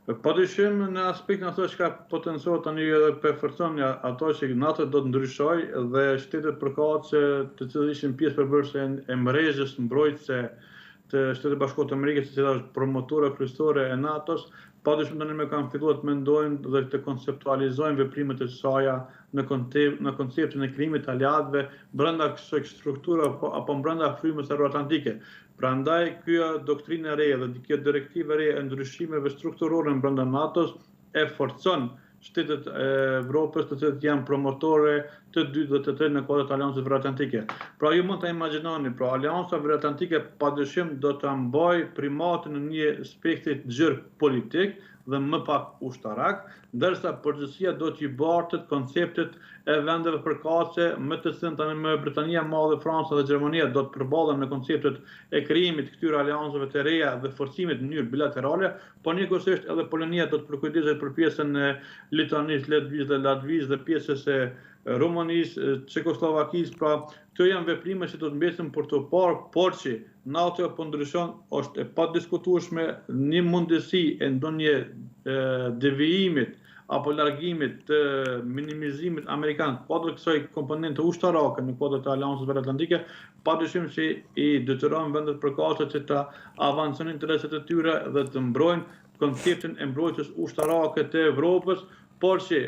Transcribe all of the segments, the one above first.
Padyshim në aspektin ato që ka potencial tani edhe përforcon ato që NATO do të ndryshojë dhe shtetet përkatëse të cilët ishin pjesë përbërëse e mbretërës mbrojtëse të Shtetit Bashkuar të Amerikës, e cila është promotore kryesore e NATO-s, padyshim tani më kanë filluar të mendojnë dhe të konceptualizojnë veprimet e saj në konceptin e krijimit të aleatëve brenda kësaj strukture apo brenda frymës euroatlantike. Prandaj kjo doktrinë e re dhe kjo direktivë e re e ndryshimeve strukturore brenda NATO-s e forcon shtetet e Evropës të cilët janë promotore të dy dhe të tre në kuadër të Aleancës Veriatlantike. Pra ju mund ta imagjinoni, pra Aleanca Veriatlantike padyshim do ta mbajë primatin në një spektri të gjerë politik dhe më pak ushtarak, ndërsa përgjithësia do t'i bartët konceptet e vendeve përkatëse me të cilën tani më Britania e Madhe, Franca dhe Gjermania do të përballen në konceptet e krijimit këtyre aleancave të reja dhe forcimit në mënyrë bilaterale, por njëkohësisht edhe Polonia do të përkujdeset për pjesën e Litanisë, Letvisë dhe Latvisë dhe pjesës e Rumanisë, Çekoslovakisë, pra këto janë veprime që do të mbesin për të parë, por që NATO po ndryshon, është e padiskutueshme një mundësi e ndonjë devijimit apo largimit të minimizimit amerikan kuadër kësaj komponente ushtarake në kuadër të Aleancës Veriatlantike, padyshim që i detyron vendet përkatëse që të avancojnë interesat e tyre dhe të mbrojnë konceptin e mbrojtjes ushtarake të Evropës, por që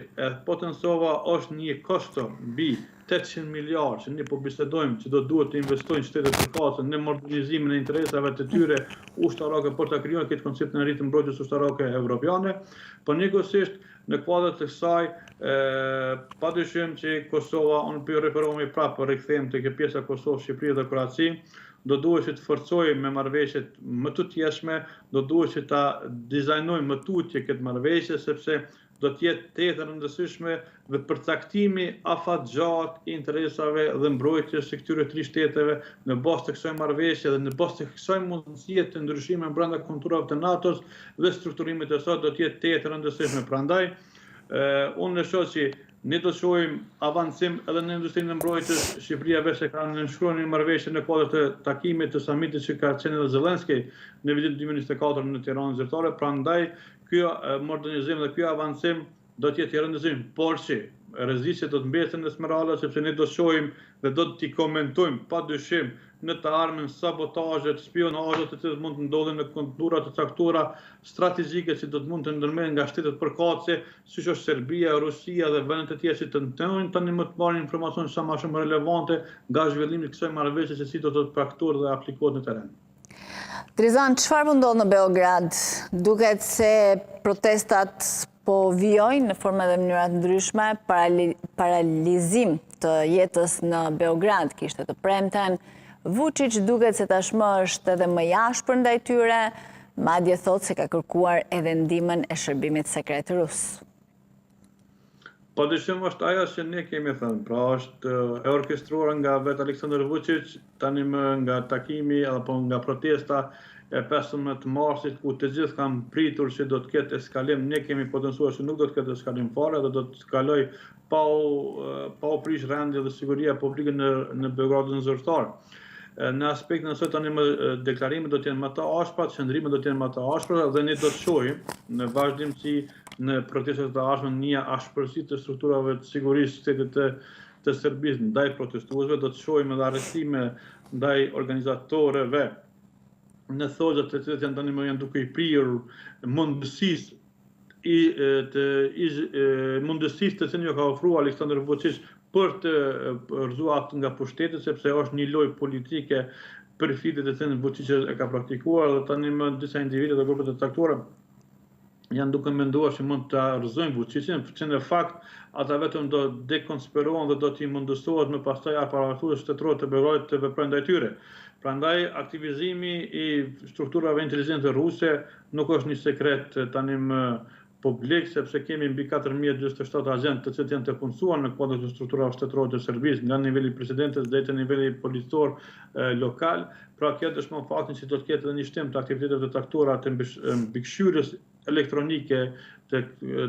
potencova është një kosto mbi 800 miliardë që ne po bisedojmë që do duhet të investojnë shtetet përkatëse në modernizimin e interesave të tyre ushtarake për ta krijuar këtë koncept në ritëm mbrojtjes ushtarake evropiane, por njëkohësisht në kuadër të kësaj padyshim që Kosova, unë po referohemi prapë rikthehem tek pjesa Kosovë, Shqipëri dhe Kroaci, do duhet që të forcojmë me marrëveshjet më të tjeshme, do duhet që ta dizajnojmë më tutje këtë marrëveshje, sepse do të jetë të rëndësishme dhe përcaktimi afatgjatë i interesave dhe mbrojtjes së këtyre tri shteteve në bazë të kësaj marrëveshje dhe në bazë të kësaj mundësie të ndryshimeve brenda konturave të NATO-s dhe strukturimit të saj do të jetë të rëndësishme. Prandaj unë shoh që ne do të shohim avancim edhe në industrinë e mbrojtjes. Shqipëria vetë ka nënshkruar një marrëveshje në kuadër të takimit të samitit që ka qenë edhe Zelenski në vitin 2024 në Tiranë zyrtare. Prandaj ky modernizim dhe ky avancim do të jetë i rëndësishëm, por që rrezikset do të mbeten në Smeralda, sepse ne do të shohim dhe do t'i komentojmë padyshim në të ardhmen sabotazhet, spionazhet të cilët mund të ndodhin në kontura të caktuara strategjike që do të mund të ndërmeren nga shtetet përkatëse, siç është Serbia, Rusia dhe vendet e tjera që tentojnë tani më të marrin informacione sa më shumë relevante nga zhvillimi i kësaj marrëveshje se si do të praktuar dhe aplikohet në terren. Trizan, çfarë po ndodh në Beograd? Duket se protestat po vijojnë në forma dhe mënyra të ndryshme, paralizim të jetës në Beograd kishte të premten. Vučić duket se tashmë është edhe më i ashpër ndaj tyre, madje thotë se ka kërkuar edhe ndihmën e shërbimit sekret rus. Padyshim është ajo që ne kemi thënë, pra është e orkestruar nga vetë Aleksandar Vučić, tani më nga takimi apo nga protesta e 15 marsit, ku të gjithë kanë pritur që do të ketë eskalim. Ne kemi potencuar që nuk do të ketë eskalim fare dhe do të kaloj pa u prish rendi dhe siguria publike në Beogradin zyrtar. Në aspektin e saj tani më deklarimet do të jenë më të ashpra, qëndrimet do të jenë më të ashpra dhe ne do të shohim në vazhdimsi në protestat të ardhshme një ashpërsi të strukturave të sigurisë shtetit të Serbisë ndaj protestuesve, do të shohim edhe arrestime ndaj organizatorëve në thozat të cilët janë tani më janë duke i prirur mundësisë të cilën ka ofruar Aleksandar Vučić për të rrëzuar nga pushteti, sepse është një lojë politike perfide të cilën Vučić e ka praktikuar dhe tani më disa individë dhe grupe të caktuara janë duke menduar që mund të rrëzojnë Vučićin, që në fakt ata vetëm do dekonspirohen dhe do t'i mundësohet më pastaj aparaturës shtetërore të Beogradit të veprojnë ndaj tyre. Prandaj aktivizimi i strukturave inteligente ruse nuk është një sekret tani më publik, sepse kemi mbi 4027 agentë të cilët janë të punësuar në kuadër të strukturave shtetërore të Serbisë, nga niveli presidentes deri te niveli policor lokal. Pra kjo dëshmon faktin që do të ketë edhe një shtim të aktiviteteve të caktuara të mbikëqyrjes elektronike, të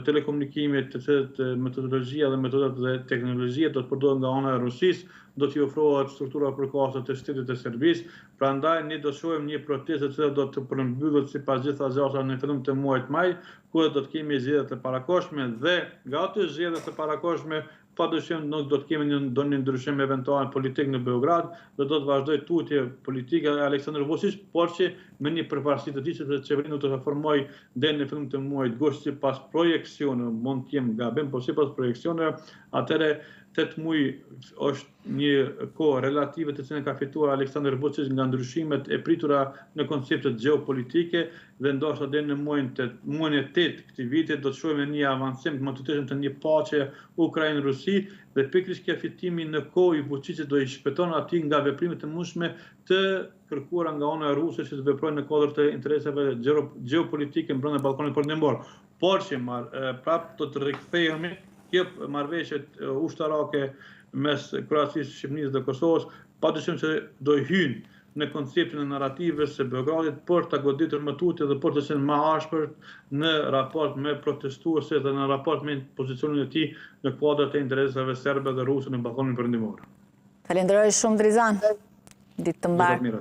telekomunikimit, të metodologjia dhe metodat dhe teknologjia do të përdoren nga ana e Rusisë, do t'i ofrohet struktura përkatëse të shtetit të Serbisë. Prandaj ne do shohim një protestë që do të përmbyllet sipas gjitha asaj në fillim të muajit maj, ku do të kemi zgjedhjet e parakohshme dhe nga ato zgjedhjet e parakohshme padyshim nuk do të kemi ndonjë ndryshim eventual politik në Beograd, dhe do të vazhdojë tutje politika e Aleksandr Vučić, por që me një përparësi të tij sepse qeverinë do të formojë deri në fillim të muajit gusht sipas projeksione, mund të jem gabim, por sipas projeksione, atëre 8 muaj është një kohë relative të cilën ka fituar Aleksandr Vučić nga ndryshimet e pritura në konceptet gjeopolitike dhe ndoshta deri në muajin e 8 këtij viti do të shohim një avancim më të tëshëm të një paqe Ukrainë-Rusi dhe pikërisht kjo fitimi në kohë i Vučićit do i shpëton atij nga veprimet e mundshme të kërkuara nga ana e ruse që të veprojnë në kuadër të interesave gjeopolitike brenda Ballkanit Perëndimor. Por që prapë do të rikthehemi kjo marrëveshje ushtarake mes Kroacisë, Shqipërisë dhe Kosovës, padyshim se do hyjnë në konceptin e narrativës së Beogradit për ta goditur më tutje dhe për të qenë më ashpër në raport me protestuesit dhe në raport me pozicionin e tij në kuadër të interesave serbe dhe ruse në Ballkanin Perëndimor. Falenderoj shumë Drizan. Ditë të mbarë.